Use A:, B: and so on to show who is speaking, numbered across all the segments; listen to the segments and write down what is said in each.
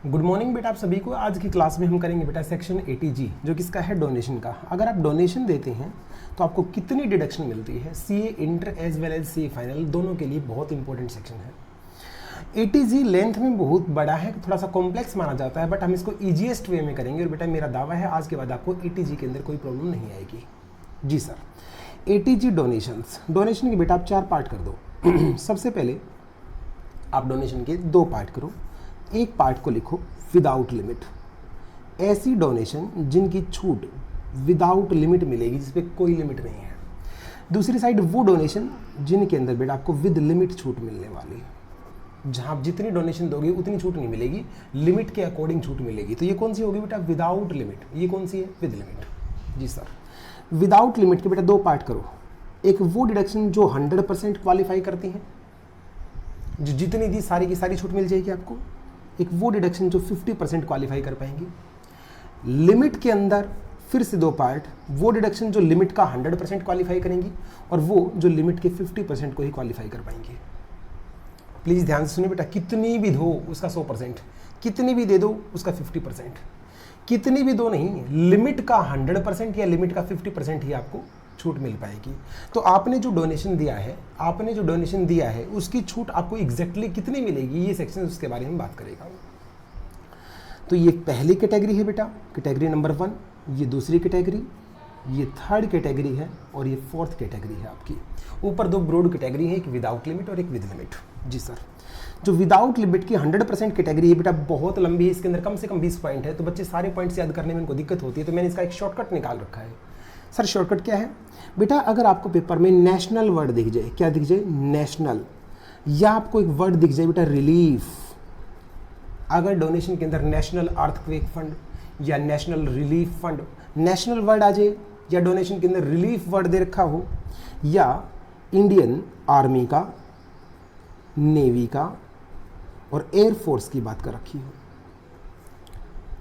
A: Good morning बेटा आप सभी को। आज की क्लास में हम करेंगे बेटा सेक्शन 80G जो किसका है, डोनेशन का। अगर आप डोनेशन देते हैं तो आपको कितनी डिडक्शन मिलती है। CA inter as well as CA final दोनों के लिए बहुत इंपॉर्टेंट सेक्शन है। 80G लेंथ में बहुत बड़ा है, थोड़ा सा कॉम्प्लेक्स माना जाता है, बट हम इसको ईजीएस्ट वे में करेंगे। और बेटा मेरा दावा है आज के बाद आपको 80G के अंदर कोई प्रॉब्लम नहीं आएगी। जी सर। 80G डोनेशंस, डोनेशन के बेटा आप 4 पार्ट कर दो। सबसे पहले आप डोनेशन के 2 पार्ट करो। एक पार्ट को लिखो विदाउट लिमिट, ऐसी डोनेशन जिनकी छूट विदाउट लिमिट मिलेगी, जिस पे कोई लिमिट नहीं है। दूसरी साइड वो डोनेशन जिनके अंदर बेटा आपको विद लिमिट छूट मिलने वाली, जहां आप जितनी डोनेशन दोगे उतनी छूट नहीं मिलेगी, लिमिट के अकॉर्डिंग छूट मिलेगी। तो ये कौन सी होगी बेटा, विदाउट लिमिट। ये कौन सी है, विद लिमिट। जी सर। विदाउट लिमिट के बेटा 2 पार्ट करो। एक वो डिडक्शन जो 100% क्वालिफाई करती है, जो जितनी दी सारी की सारी छूट मिल जाएगी आपको। एक वो डिडक्शन जो 50% क्वालिफाई कर पाएंगी। लिमिट के अंदर फिर से 2 पार्ट, वो डिडक्शन जो लिमिट का 100% क्वालिफाई करेंगी और वो जो लिमिट के 50% को ही क्वालिफाई कर पाएंगी। प्लीज़ ध्यान से सुनिए बेटा, कितनी भी दो उसका 100%, कितनी भी दे दो उसका 50%, कितनी भी दो नहीं, लिमिट का 100% या लिमिट का 50% ही आपको छूट मिल पाएगी। तो आपने जो डोनेशन दिया है उसकी छूट आपको एग्जैक्टली कितनी मिलेगी, ये सेक्शन उसके बारे में बात करेगा। तो ये पहली कैटेगरी है बेटा, कैटेगरी नंबर 1। ये दूसरी कैटेगरी, ये थर्ड कैटेगरी है और ये 4th कैटेगरी है आपकी। ऊपर 2 ब्रॉड कैटेगरी है, एक विदाउट लिमिट और एक विद लिमिट। जी सर। जो विदाउट लिमिट की 100% कैटेगरी है बेटा बहुत लंबी है, इसके अंदर कम से कम 20 पॉइंट है, तो बच्चे सारे पॉइंट्स याद करने में इनको दिक्कत होती है, तो मैंने इसका एक शॉर्टकट निकाल रखा है। सर शॉर्टकट क्या है बेटा, अगर आपको पेपर में नेशनल वर्ड दिख जाए, क्या दिख जाए, नेशनल, या आपको एक वर्ड दिख जाए बेटा रिलीफ, अगर डोनेशन के अंदर नेशनल अर्थक्वेक फंड या national relief fund, national word आ जाए या डोनेशन के अंदर रिलीफ वर्ड दे रखा हो, या इंडियन आर्मी का, नेवी का और एयरफोर्स की बात कर रखी हो,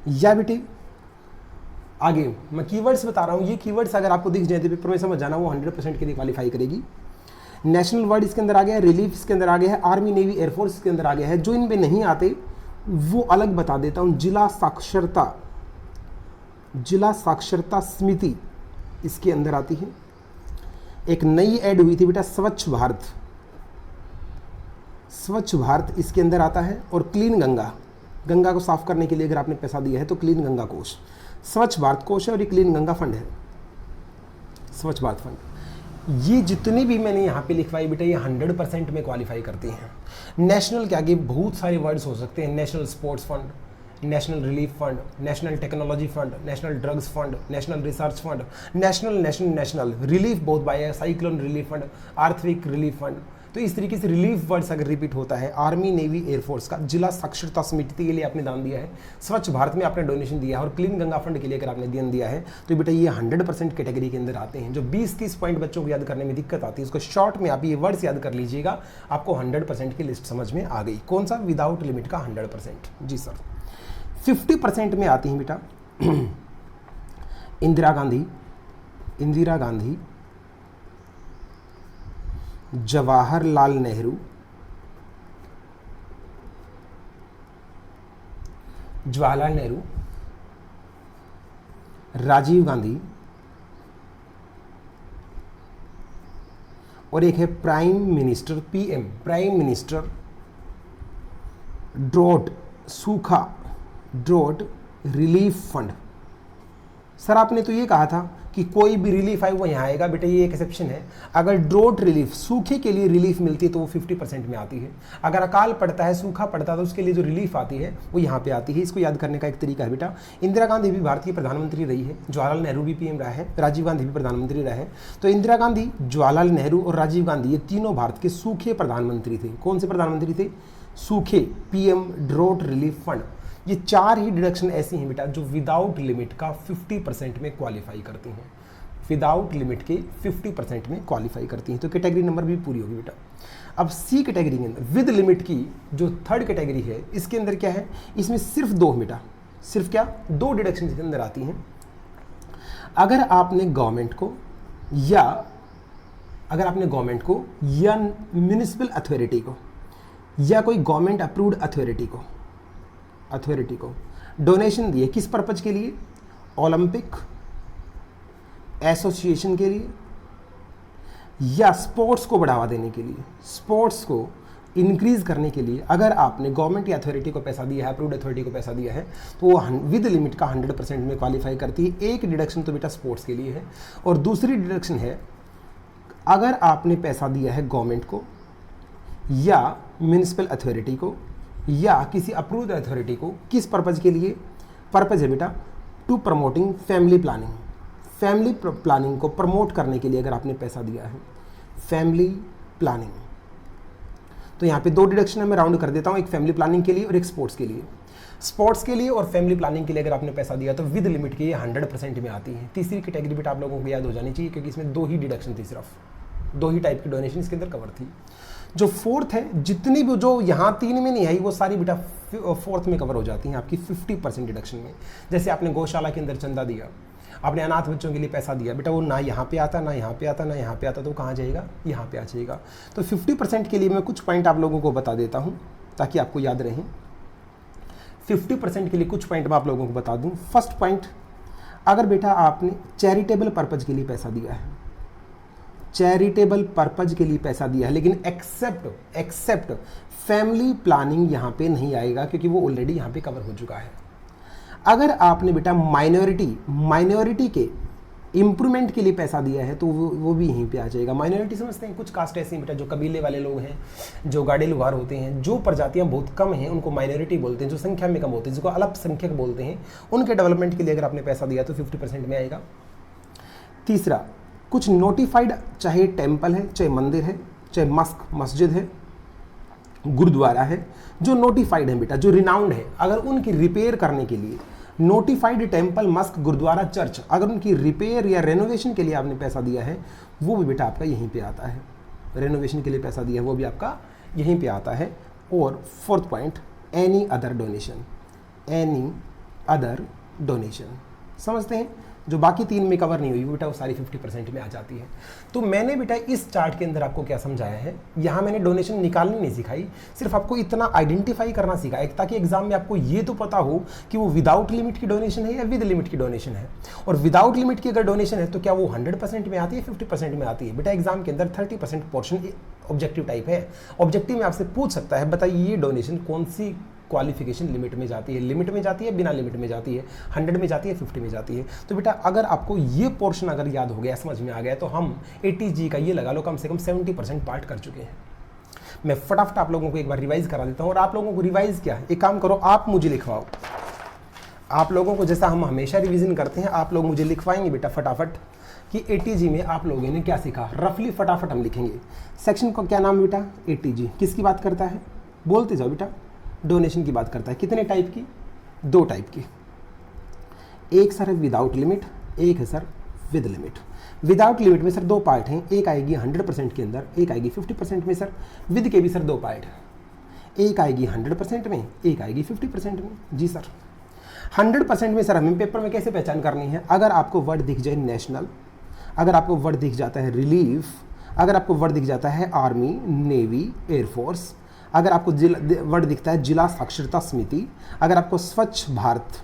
A: या बेटे आगे मैं कीवर्ड्स बता रहा हूँ, ये कीवर्ड्स अगर आपको दिख जाए तो पेपर में समझ जाना वो 100% के लिए क्वालिफाई करेगी। नेशनल वर्ड इसके अंदर आ गया है, रिलीफ इसके अंदर आ गया है, आर्मी नेवी एयरफोर्स इसके अंदर आ गया है। जो इनमें नहीं आते वो अलग बता देता हूँ। जिला साक्षरता समिति इसके अंदर आती है। एक नई ऐड हुई थी बेटा स्वच्छ भारत इसके अंदर आता है। और क्लीन गंगा को साफ करने के लिए अगर आपने पैसा दिया है तो क्लीन गंगा कोष, स्वच्छ भारत कोष है और ये क्लीन गंगा फंड है, स्वच्छ भारत फंड। ये जितनी भी मैंने यहाँ पे लिखवाई बेटा ये 100% में क्वालिफाई करती हैं। नेशनल के आगे बहुत सारे वर्ड्स हो सकते हैं, national sports fund, national relief fund, national technology fund, national drugs fund, national research fund, national relief बहुत बाय है, साइक्लोन रिलीफ फंड, आर्थिक रिलीफ फंड। तो इस तरीके से रिलीफ वर्ड्स अगर रिपीट होता है, आर्मी नेवी एयरफोर्स का, जिला साक्षरता समिति के लिए आपने दान दिया है, स्वच्छ भारत में आपने डोनेशन दिया है और क्लीन गंगा फंड के लिए अगर आपने दान दिया है, तो बेटा ये 100% कैटेगरी के अंदर आते हैं। जो 20-30 पॉइंट बच्चों को याद करने में दिक्कत आती है, उसको शॉर्ट में आप ये वर्ड्स याद कर लीजिएगा, आपको 100% की लिस्ट समझ में आ गई। कौन सा, विदाउट लिमिट का 100%। जी सर। 50% में आती हैं बेटा इंदिरा गांधी, जवाहरलाल नेहरू, राजीव गांधी और एक है prime minister, PM, prime minister drought relief fund. Sir आपने तो ये कहा था कि कोई भी रिलीफ आए वो यहाँ आएगा, बेटा ये एक एक्सेप्शन है। अगर ड्रॉट रिलीफ, सूखे के लिए रिलीफ मिलती है तो वो 50% में आती है। अगर अकाल पड़ता है, सूखा पड़ता है, तो उसके लिए जो रिलीफ आती है वो यहाँ पे आती है। इसको याद करने का एक तरीका है बेटा, इंदिरा गांधी भी भारत की प्रधानमंत्री रही है, जवाहरलाल नेहरू भी पीएम रहा है, राजीव गांधी भी प्रधानमंत्री रहा है। तो इंदिरा गांधी, जवाहरलाल नेहरू और राजीव गांधी ये तीनों भारत के सूखे प्रधानमंत्री थे। कौन से प्रधानमंत्री थे, सूखे, पीएम ड्रॉट रिलीफ फंड। ये 4 ही डिडक्शन ऐसी हैं बेटा जो विदाउट लिमिट का 50% में क्वालिफाई करती हैं, विदाउट लिमिट के 50% में क्वालिफाई करती हैं। तो कैटेगरी नंबर भी पूरी होगी बेटा। अब सी कैटेगरी के अंदर विद लिमिट की जो थर्ड कैटेगरी है, इसके अंदर क्या है, इसमें सिर्फ 2 बेटा, सिर्फ क्या, 2 डिडक्शन इसके अंदर आती हैं। अगर आपने गवर्नमेंट को या म्यूनिसिपल अथॉरिटी को या कोई गवर्नमेंट अप्रूव्ड अथॉरिटी को अथॉरिटी को डोनेशन दी है, किस पर्पज के लिए? ओलंपिक एसोसिएशन के लिए या स्पोर्ट्स को बढ़ावा देने के लिए, स्पोर्ट्स को इंक्रीज करने के लिए अगर आपने गवर्नमेंट या अथॉरिटी को पैसा दिया है, अप्रूव्ड अथॉरिटी को पैसा दिया है, तो वो विद लिमिट का 100% में क्वालिफाई करती है। एक डिडक्शन तो बेटा स्पोर्ट्स के लिए है, और दूसरी डिडक्शन है अगर आपने पैसा दिया है गवर्नमेंट को या म्यूनिसिपल अथॉरिटी को या किसी अप्रूव्ड अथॉरिटी को, किस पर्पज़ के लिए? पर्पज़ है बेटा to promoting family planning, family planning को प्रमोट करने के लिए अगर आपने पैसा दिया है, फैमिली प्लानिंग। तो यहाँ पे दो डिडक्शन है, मैं राउंड कर देता हूँ, एक फैमिली प्लानिंग के लिए और एक स्पोर्ट्स के लिए। स्पोर्ट्स के लिए और फैमिली प्लानिंग के लिए अगर आपने पैसा दिया तो विद लिमिट के ये 100% में आती है। तीसरी कैटेगरी बेटा आप लोगों को याद हो जानी चाहिए, क्योंकि इसमें दो ही डिडक्शन थी, सिर्फ दो ही टाइप की डोनेशन इसके अंदर कवर थी। जो फोर्थ है, जितनी भी जो यहाँ 3 में नहीं आई वो सारी बेटा फोर्थ में कवर हो जाती हैं आपकी 50% डिडक्शन में। जैसे आपने गौशाला के अंदर चंदा दिया, आपने अनाथ बच्चों के लिए पैसा दिया, बेटा वो ना यहाँ पे आता, ना यहाँ पे आता, ना यहाँ पे आता, तो कहाँ जाएगा? यहाँ पे आ जाएगा। तो 50% के लिए मैं कुछ पॉइंट आप लोगों को बता देता हूँ ताकि आपको याद रहे। 50% के लिए कुछ पॉइंट मैं आप लोगों को बता दूँ। फर्स्ट पॉइंट, अगर बेटा आपने चैरिटेबल पर्पज़ के लिए पैसा दिया है, चैरिटेबल पर्पज़ के लिए पैसा दिया है, लेकिन एक्सेप्ट फैमिली प्लानिंग यहाँ पे नहीं आएगा, क्योंकि वो ऑलरेडी यहाँ पे कवर हो चुका है। अगर आपने बेटा माइनॉरिटी के इम्प्रूवमेंट के लिए पैसा दिया है तो वो भी यहीं पे आ जाएगा। माइनॉरिटी समझते हैं, कुछ कास्ट ऐसी बेटा जो कबीले वाले लोग हैं, जो गाड़े लुहार होते हैं, जो प्रजातियां बहुत कम हैं उनको माइनॉरिटी बोलते हैं, जो संख्या में कम होते हैं जिसको अल्पसंख्यक बोलते हैं, उनके डेवलपमेंट के लिए अगर आपने पैसा दिया तो 50% में आएगा। तीसरा, कुछ नोटिफाइड, चाहे टेम्पल है, चाहे मंदिर है, चाहे मस्जिद है, गुरुद्वारा है, जो नोटिफाइड है बेटा, जो रिनाउंड है, अगर उनकी रिपेयर करने के लिए notified temple, mosque, gurdwara, church, अगर उनकी रिपेयर या रेनोवेशन के लिए आपने पैसा दिया है, वो भी बेटा आपका यहीं पे आता है। रेनोवेशन के लिए पैसा दिया है वो भी आपका यहीं पे आता है। और fourth point, any other donation, समझते हैं, जो बाकी 3 में कवर नहीं हुई बेटा वो सारी 50% में आ जाती है। तो मैंने बेटा इस चार्ट के अंदर आपको क्या समझाया है, यहाँ मैंने डोनेशन निकालनी नहीं सिखाई, सिर्फ आपको इतना आइडेंटिफाई करना सीखा है ताकि एग्जाम में आपको ये तो पता हो कि वो विदाउट लिमिट की डोनेशन है या विद लिमिट की डोनेशन है। और विदाउट लिमिट की अगर डोनेशन है तो क्या वो 100% में आती है, 50% में आती है? बेटा एग्जाम के अंदर 30% पोर्शन ऑब्जेक्टिव टाइप है। ऑब्जेक्टिव में आपसे पूछ सकता है बताइए ये डोनेशन कौन सी क्वालिफिकेशन लिमिट में जाती है, लिमिट में जाती है, बिना लिमिट में जाती है, 100 में जाती है, 50 में जाती है। तो बेटा अगर आपको ये पोर्शन अगर याद हो गया, समझ में आ गया, तो हम ATG का ये लगा लो कम से कम 70% पार्ट कर चुके हैं। मैं फटाफट आप लोगों को एक बार रिवाइज करा देता हूँ। और आप लोगों को रिवाइज क्या है, एक काम करो, आप मुझे लिखवाओ। आप लोगों को जैसा हम हमेशा रिविजन करते हैं, आप लोग मुझे लिखवाएंगे बेटा फटाफट कि ATG में आप लोगों ने क्या सीखा। रफली फटाफट हम लिखेंगे। सेक्शन का क्या नाम बेटा? ATG। किसकी बात करता है? बोलते जाओ बेटा। डोनेशन की बात करता है। कितने टाइप की? 2 टाइप की। एक सर है विदाउट लिमिट, एक है sir with limit. Without limit में सर 2 पार्ट हैं, एक आएगी 100% के अंदर, एक आएगी 50% में। सर विद के भी सर 2 पार्ट हैं, एक आएगी 100% में, एक आएगी 50% में। जी सर। 100% में सर हमें पेपर में कैसे पहचान करनी है? अगर आपको वर्ड दिख जाए नेशनल, अगर आपको वर्ड दिख जाता है रिलीफ, अगर आपको वर्ड दिख जाता है आर्मी, नेवी, एयरफोर्स, अगर आपको वर्ड दिखता है जिला साक्षरता समिति, अगर आपको स्वच्छ भारत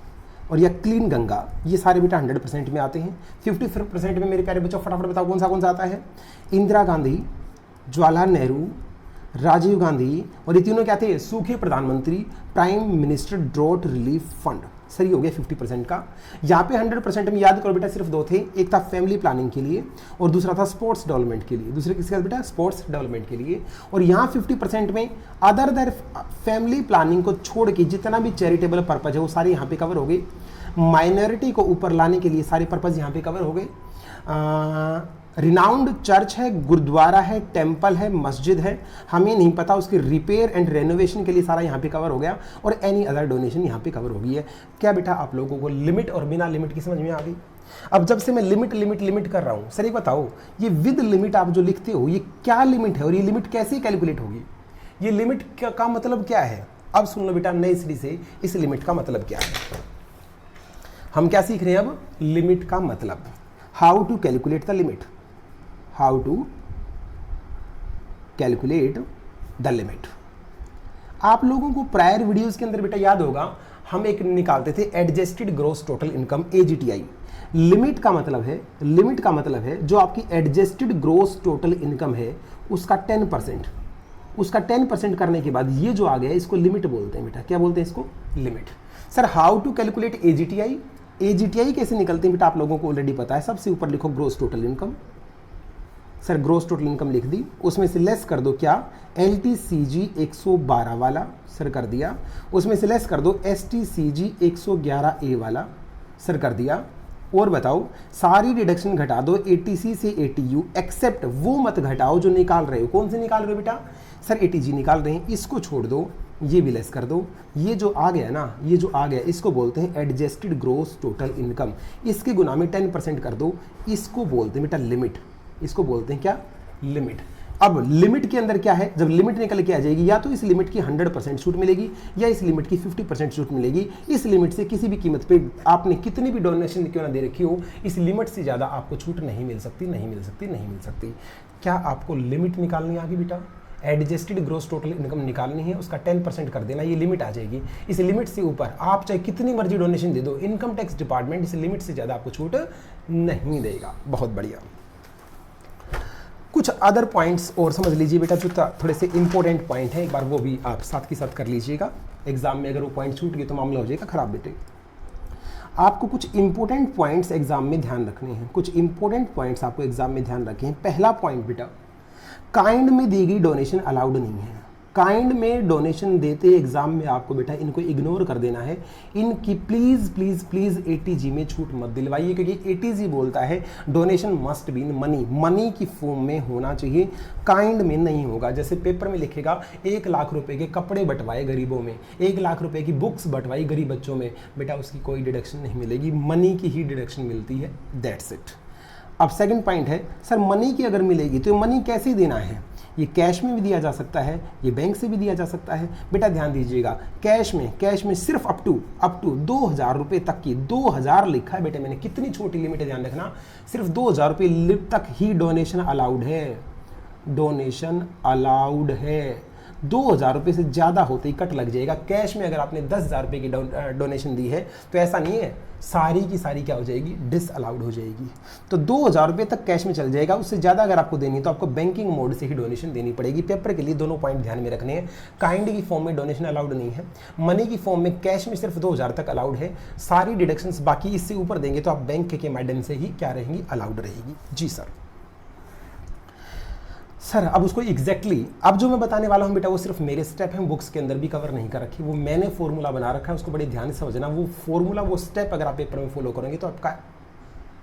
A: और या क्लीन गंगा, ये सारे बेटा 100% में आते हैं। 50% में मेरे प्यारे बच्चों फटाफट बताओ कौन सा आता है? इंदिरा गांधी, जवाहरलाल नेहरू, राजीव गांधी, और ये तीनों क्या थे? सूखे प्रधानमंत्री, prime minister drought relief fund. Sir ये हो गया 50% का। यहाँ पे 100% में याद करो बेटा सिर्फ 2 थे, एक था फैमिली प्लानिंग के लिए और दूसरा था स्पोर्ट्स डेवलपमेंट के लिए। दूसरे किसके बेटा? स्पोर्ट्स डेवलपमेंट के लिए। और यहाँ 50% में अदर देर फैमिली प्लानिंग को छोड़ के जितना भी चैरिटेबल पर्पज है वो सारे यहाँ पे कवर हो गए। माइनॉरिटी को ऊपर लाने के लिए सारे पर्पज यहाँ पे कवर हो गए। रिनाउंड चर्च है, गुरुद्वारा है, टेम्पल है, मस्जिद है, हमें नहीं पता, उसकी रिपेयर एंड रेनोवेशन के लिए सारा यहाँ पे कवर हो गया। और एनी अदर डोनेशन यहाँ पे कवर हो गई है। क्या बेटा आप लोगों को लिमिट और बिना लिमिट की समझ में आ गई? अब जब से मैं लिमिट कर रहा हूँ, सर ये बताओ ये विद लिमिट आप जो लिखते हो ये क्या लिमिट है और ये लिमिट कैसे कैलकुलेट होगी? ये लिमिट का मतलब क्या है? अब सुन लो बेटा नई सीढ़ी से, इस लिमिट का मतलब क्या है। हम क्या सीख रहे हैं अब? लिमिट का मतलब, how to calculate the limit, how to calculate the limit. आप लोगों को प्रायर वीडियोस के अंदर बेटा याद होगा हम एक निकालते थे adjusted gross total income AGTI। Limit का मतलब है जो आपकी एडजस्टेड ग्रॉस टोटल इनकम है उसका 10%, उसका 10% करने के बाद ये जो आ गया इसको लिमिट बोलते हैं बेटा। क्या बोलते हैं इसको? Limit. Sir how to calculate AGTI? AGTI कैसे निकलते हैं बेटा आप लोगों को ऑलरेडी पता है। सबसे ऊपर लिखो gross total income. Sir gross total income लिख दी, उसमें से लेस कर दो क्या? LTCG 112 वाला, सर कर दिया। उसमें से लेस कर दो STCG 111A वाला, सर कर दिया। और बताओ, सारी डिडक्शन घटा दो ATC से ATU, एक्सेप्ट वो मत घटाओ जो निकाल रहे हो। कौन से निकाल रहे हो बेटा? सर ATG निकाल रहे हैं, इसको छोड़ दो, ये भी लेस कर दो। ये जो आ गया ना, ये जो आ गया इसको बोलते हैं एडजस्टेड ग्रॉस टोटल इनकम। इसके गुना में 10% कर दो, इसको बोलते हैं बेटा लिमिट। इसको बोलते हैं क्या? लिमिट। अब लिमिट के अंदर क्या है? जब लिमिट निकल के आ जाएगी, या तो इस लिमिट की 100% छूट मिलेगी या इस लिमिट की 50% छूट मिलेगी। इस लिमिट से किसी भी कीमत पे आपने कितनी भी डोनेशन क्यों ना दे रखी हो, इस लिमिट से ज़्यादा आपको छूट नहीं मिल सकती, नहीं मिल सकती, नहीं मिल सकती। क्या आपको लिमिट निकालनी आ गई बेटा? एडजस्टेड ग्रॉस टोटल इनकम निकालनी है, उसका 10% कर देना, ये लिमिट आ जाएगी। इस लिमिट से ऊपर आप चाहे कितनी मर्जी डोनेशन दे दो, इनकम टैक्स डिपार्टमेंट इस लिमिट से ज़्यादा आपको छूट नहीं देगा। बहुत बढ़िया। कुछ अदर पॉइंट्स और समझ लीजिए बेटा, जो थोड़े से इंपॉर्टेंट पॉइंट है, एक बार वो भी आप साथ के साथ कर लीजिएगा। एग्जाम में अगर वो पॉइंट छूट गए तो मामला हो जाएगा खराब बेटे। आपको कुछ इंपॉर्टेंट पॉइंट्स एग्जाम में ध्यान रखने हैं, कुछ इंपॉर्टेंट पॉइंट्स आपको एग्जाम में ध्यान रखे हैं। पहला पॉइंट बेटा, काइंड में दी गई डोनेशन अलाउड नहीं है। काइंड में डोनेशन देते एग्जाम में आपको बेटा इनको इग्नोर कर देना है। इनकी प्लीज़ प्लीज़ प्लीज़ ATG में छूट मत दिलवाइए, क्योंकि ATG बोलता है donation must be in money, money की फॉर्म में होना चाहिए, काइंड में नहीं होगा। जैसे पेपर में लिखेगा 1 लाख रुपए के कपड़े बंटवाए गरीबों में, 1 लाख रुपए की बुक्स बंटवाई गरीब बच्चों में, बेटा उसकी कोई डिडक्शन नहीं मिलेगी, मनी की ही डिडक्शन मिलती है, दैट्स इट। अब सेकंड पॉइंट है, सर मनी की अगर मिलेगी तो मनी कैसे देना है? ये कैश में भी दिया जा सकता है, ये बैंक से भी दिया जा सकता है। बेटा ध्यान दीजिएगा, कैश में सिर्फ अप टू 2000 रुपये तक की, 2000 लिखा है बेटे मैंने, कितनी छोटी लिमिट है ध्यान रखना, सिर्फ 2000 रुपये तक ही डोनेशन अलाउड है, डोनेशन अलाउड है। 2000 रुपये से ज़्यादा होते ही कट लग जाएगा। कैश में अगर आपने 10,000 रुपये की डोनेशन दी है तो ऐसा नहीं है, सारी की सारी क्या हो जाएगी? डिसअलाउड हो जाएगी। तो 2000 रुपये तक कैश में चल जाएगा, उससे ज़्यादा अगर आपको देनी तो आपको बैंकिंग मोड से ही डोनेशन देनी पड़ेगी। पेपर के लिए दोनों पॉइंट ध्यान में रखने हैं। काइंड की फॉर्म में डोनेशन अलाउड नहीं है, मनी की फॉर्म में कैश में सिर्फ 2000 तक अलाउड है। सारी डिडक्शंस बाकी इससे ऊपर देंगे तो आप बैंक के माध्यम से ही क्या रहेंगी? अलाउड रहेगी। जी सर अब उसको एग्जैक्टली अब जो मैं बताने वाला हूँ बेटा वो सिर्फ मेरे स्टेप हैं, बुक्स के अंदर भी कवर नहीं कर रखी, वो मैंने फॉर्मूला बना रखा है, उसको बड़े ध्यान से समझना। वो फॉर्मूला, वो स्टेप अगर आप पेपर में फॉलो करेंगे तो आपका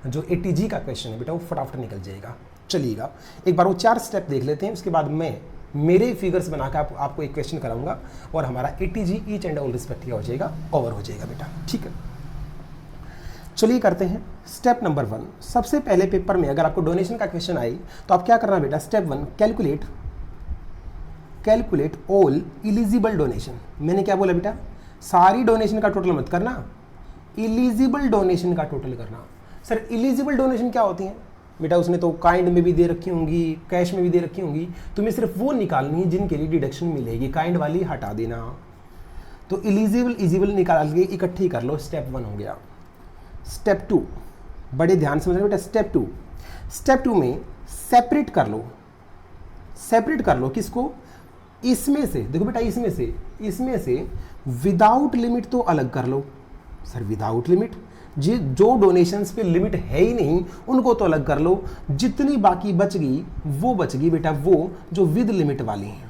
A: जो ATG का क्वेश्चन है बेटा वो फटाफट निकल जाएगा। चलिएगा एक बार वो 4 स्टेप देख लेते हैं, उसके बाद मैं मेरे फिगर्स बनाकर आपको एक क्वेश्चन कराऊंगा और हमारा ATG each and all respect हो जाएगा, ओवर हो जाएगा बेटा। ठीक है, चलिए करते हैं। स्टेप नंबर 1, सबसे पहले पेपर में अगर आपको डोनेशन का क्वेश्चन आए तो आप क्या करना बेटा? Step 1, calculate all eligible donation. मैंने क्या बोला बेटा? सारी डोनेशन का टोटल मत करना, इलिजिबल डोनेशन का टोटल करना। सर इलिजिबल डोनेशन क्या होती है बेटा? उसने तो काइंड में भी दे रखी होंगी, कैश में भी दे रखी होंगी, तुम्हें सिर्फ वो निकालनी है जिनके लिए डिडक्शन मिलेगी, काइंड वाली हटा देना। तो इलिजिबल निकाल के इकट्ठी कर लो, स्टेप 1 हो गया। स्टेप 2, बड़े ध्यान से समझना बेटा। स्टेप 2 में सेपरेट कर लो किसको? इसमें से देखो बेटा, इसमें से विदाउट लिमिट तो अलग कर लो। सर विदाउट लिमिट, जो डोनेशंस पे लिमिट है ही नहीं उनको तो अलग कर लो, जितनी बाकी बच गई बेटा वो जो विद लिमिट वाली हैं।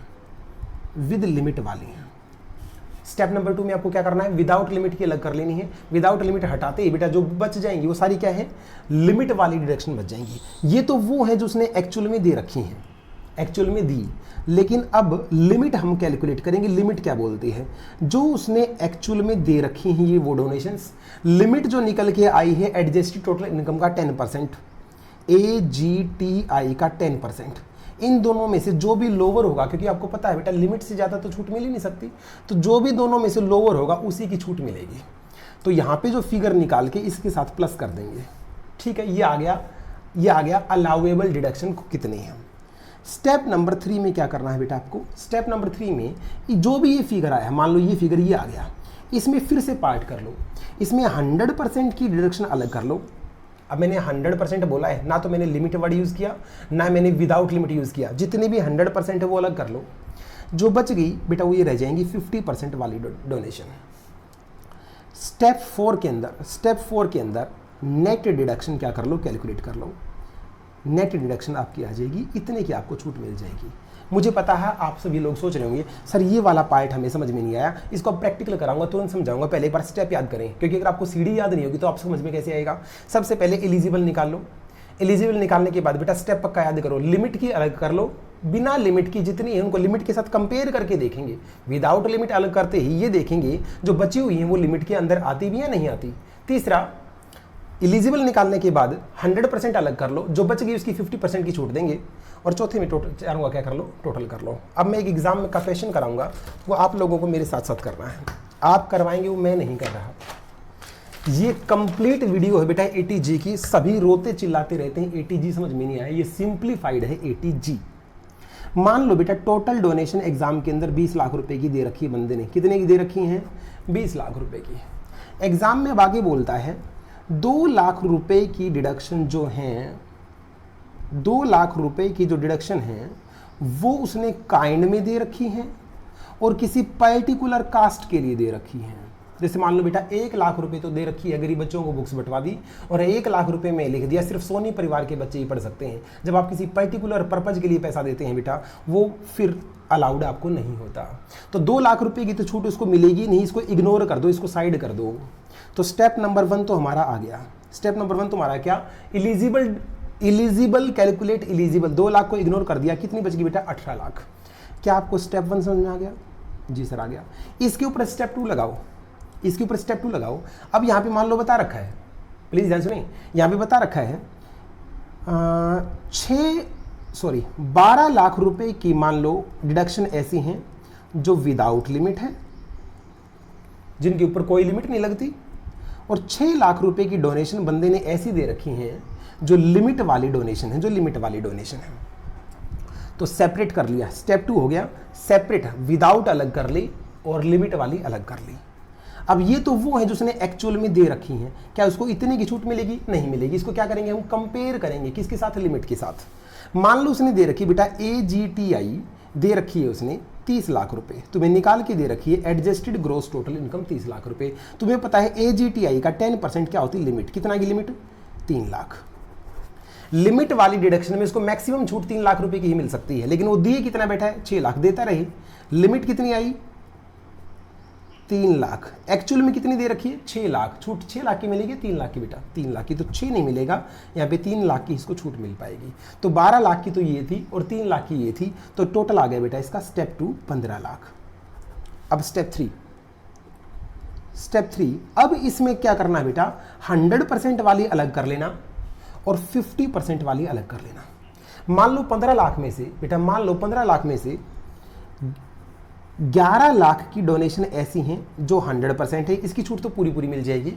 A: स्टेप नंबर 2 में आपको क्या करना है? विदाउट लिमिट की अलग कर लेनी है। विदाउट लिमिट हटाते ही बेटा जो बच जाएंगी वो सारी क्या है? लिमिट वाली डिडक्शन बच जाएंगी। ये तो वो है जो उसने एक्चुअल में दे रखी हैं, एक्चुअल में दी, लेकिन अब लिमिट हम कैलकुलेट करेंगे। लिमिट क्या बोलती है? जो उसने एक्चुअल में दे रखी हैं ये वो डोनेशंस, लिमिट जो निकल के आई है एडजस्टेड टोटल इनकम का 10%, AGTI का 10%, इन दोनों में से जो भी लोअर होगा, क्योंकि आपको पता है बेटा लिमिट से ज़्यादा तो छूट मिल ही नहीं सकती, तो जो भी दोनों में से लोअर होगा उसी की छूट मिलेगी। तो यहाँ पे जो फिगर निकाल के इसके साथ प्लस कर देंगे। ठीक है, ये आ गया अलाउएबल डिडक्शन कितनी है। स्टेप नंबर 3 में क्या करना है बेटा आपको? स्टेप नंबर 3 में जो भी ये फिगर आया, मान लो ये फिगर ये आ गया, इसमें फिर से पार्ट कर लो, इसमें 100% की डिडक्शन अलग कर लो। अब मैंने 100% बोला है, ना तो मैंने लिमिट वर्ड यूज़ किया ना मैंने विदाउट लिमिट यूज़ किया। जितनी भी 100% है वो अलग कर लो, जो बच गई बेटा वो ये रह जाएंगी 50% वाली डोनेशन। स्टेप 4 के अंदर नेट डिडक्शन क्या कर लो, कैलकुलेट कर लो। नेट डिडक्शन आपकी आ जाएगी, इतने की आपको छूट मिल जाएगी। मुझे पता है आप सभी लोग सोच रहे होंगे सर ये वाला पार्ट हमें समझ में नहीं आया, इसको आप प्रैक्टिकल कराऊंगा तुरंत समझाऊंगा, पहले एक बार स्टेप याद करें, क्योंकि अगर आपको सीढ़ी याद नहीं होगी तो आप समझ में कैसे आएगा। सबसे पहले एलिजिबल निकाल लो। एलिजिबल निकालने के बाद बेटा स्टेप पक्का याद करो, लिमिट की अलग कर लो, बिना लिमिट की जितनी है उनको लिमिट के साथ कंपेयर करके देखेंगे। विदाउट लिमिट अलग करते ही ये देखेंगे जो बची हुई हैं वो लिमिट के अंदर आती भी या नहीं आती। तीसरा, एलिजिबल निकालने के बाद 100% अलग कर लो, जो बच गई उसकी 50% की छूट देंगे। और चौथे में टोटल चाहूँगा क्या कर लो, टोटल कर लो। अब मैं एक एग्जाम में का क्वेश्चन कराऊंगा, वो आप लोगों को मेरे साथ साथ करना है, आप करवाएंगे वो मैं नहीं कर रहा। ये कंप्लीट वीडियो है बेटा ATG की, सभी रोते चिल्लाते रहते हैं ATG समझ में नहीं आया, ये सिंप्लीफाइड है ATG। मान लो बेटा टोटल डोनेशन एग्जाम के अंदर 20 लाख रुपए की दे रखी है बंदे ने, कितने की दे रखी हैं, 20 लाख रुपए की। एग्जाम में अब आगे बोलता है 2 लाख रुपए की डिडक्शन जो हैं, 2 लाख रुपए की जो डिडक्शन है वो उसने काइंड में दे रखी हैं और किसी पर्टिकुलर कास्ट के लिए दे रखी हैं। जैसे मान लो बेटा 1 लाख रुपए तो दे रखी है, गरीब बच्चों को बुक्स बंटवा दी और 1 लाख रुपए में लिख दिया सिर्फ सोनी परिवार के बच्चे ही पढ़ सकते हैं। जब आप किसी पर्टिकुलर पर्पज के लिए पैसा देते हैं बेटा, वो फिर अलाउड आपको नहीं होता। तो 2 लाख रुपए की तो छूट उसको मिलेगी नहीं, इसको इग्नोर कर दो, इसको साइड कर दो। तो स्टेप नंबर 1 तो हमारा आ गया। स्टेप नंबर 1 तुम्हारा क्या, इलिजिबल कैलकुलेट इलिजिबल। 2 लाख को इग्नोर कर दिया, कितनी बच गई बेटा, 18 लाख। क्या आपको स्टेप 1 समझ में आ गया? जी सर आ गया। इसके ऊपर स्टेप 2 लगाओ, इसके ऊपर स्टेप 2 लगाओ। अब यहाँ पे मान लो बता रखा है, प्लीज ध्यान सुनिए, यहाँ पे बता रखा है 12 लाख रुपए की मान लो डिडक्शन ऐसी हैं जो विदाउट लिमिट है, जिनके ऊपर कोई लिमिट नहीं लगती, और 6 लाख रुपए की डोनेशन बंदे ने ऐसी दे रखी हैं जो लिमिट वाली डोनेशन है, जो लिमिट वाली डोनेशन है। तो सेपरेट कर लिया, स्टेप 2 हो गया सेपरेट, विदाउट अलग कर ली और लिमिट वाली अलग कर ली। अब ये तो वो है जो उसने एक्चुअल में दे रखी हैं, क्या उसको इतने की छूट मिलेगी? नहीं मिलेगी। इसको क्या करेंगे हम, कंपेयर करेंगे, किसके साथ, लिमिट के साथ। मान लो उसने दे रखी बेटा AGTI दे रखी है उसने 30 लाख रुपए, तुम्हें निकाल के दे रखी है adjusted gross total income 30 lakh रुपए। तुम्हें पता है AGTI का 10% क्या होती है, लिमिट। कितना की लिमिट, 3 लाख। लिमिट वाली डिडक्शन में इसको मैक्सिमम छूट 3 लाख रुपए की ही मिल सकती है, लेकिन वो दिए कितना बैठा है, 6 लाख देता रहे। लिमिट कितनी आई, 3 लाख। एक्चुअल में कितनी दे रखी है, 6 लाख। छूट 6 लाख की मिलेगी, 3 लाख की बेटा, 3 लाख की तो 6 नहीं मिलेगा, यहाँ पे 3 लाख की इसको छूट मिल पाएगी। तो 12 लाख की तो ये थी और 3 लाख की ये थी, तो टोटल आ गया बेटा इसका स्टेप 2 15 लाख। अब स्टेप 3, अब इसमें क्या करना है बेटा, 100% वाली अलग कर लेना और 50% वाली अलग कर लेना। मान लो 15 लाख में से बेटा, मान लो 15 लाख में से 11 लाख की डोनेशन ऐसी हैं जो 100% है, इसकी छूट तो पूरी पूरी मिल जाएगी।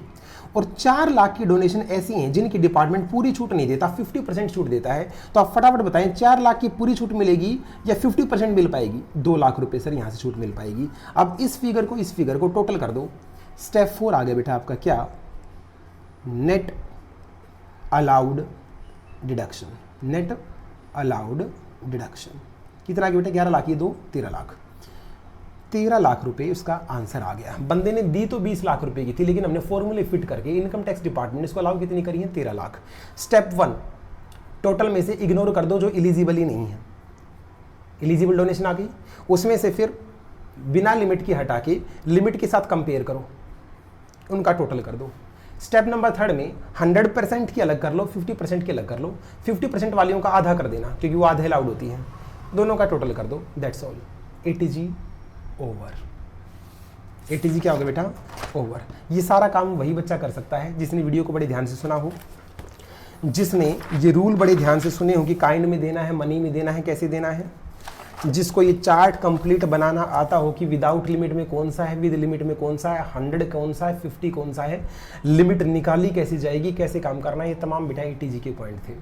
A: और 4 लाख की डोनेशन ऐसी हैं जिनकी डिपार्टमेंट पूरी छूट नहीं देता, 50% छूट देता है। तो आप फटाफट बताएं 4 लाख की पूरी छूट मिलेगी या 50% मिल पाएगी? 2 लाख रुपए सर यहाँ से छूट मिल पाएगी। अब इस फिगर को टोटल कर दो। स्टेप 4 आ गया बेटा आपका क्या, net allowed deduction. Net allowed deduction कितना आ गया बेटा, 11 लाख, ये 2 13 लाख। 13 लाख रुपए उसका आंसर आ गया। बंदे ने दी तो 20 लाख रुपए की थी, लेकिन हमने फॉर्मूले फिट करके इनकम टैक्स डिपार्टमेंट इसको अलाउ कितनी करी है, 13 लाख। स्टेप 1, टोटल में से इग्नोर कर दो जो इलिजिबल ही नहीं है, इलिजिबल डोनेशन आ गई, उसमें से फिर बिना लिमिट की हटा के लिमिट के साथ कंपेयर करो, उनका टोटल कर दो। स्टेप नंबर 3 में 100% की अलग कर लो, 50% की अलग कर लो। 50% वालियों का आधा कर देना क्योंकि वो आधे अलाउड होती हैं, दोनों का टोटल कर दो, that's all. ATG over. ATG क्या होगा बेटा, ओवर। ये सारा काम वही बच्चा कर सकता है जिसने वीडियो को बड़े ध्यान से सुना हो, जिसने ये रूल बड़े ध्यान से सुने हो कि काइंड में देना है, मनी में देना है, कैसे देना है, जिसको ये चार्ट कंप्लीट बनाना आता हो कि विदाउट लिमिट में कौन सा है, विद लिमिट में कौन सा है, 100 कौन सा है, 50 कौन सा है, लिमिट निकाली कैसे जाएगी, कैसे काम करना है, ये तमाम बेटा ATG के पॉइंट थे।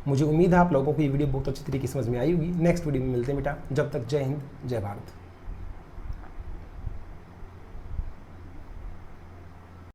A: मुझे उम्मीद है आप लोगों को ये वीडियो बहुत अच्छी तरीके से समझ में आई होगी। नेक्स्ट वीडियो में मिलते हैं बेटा, जब तक जय हिंद जय भारत।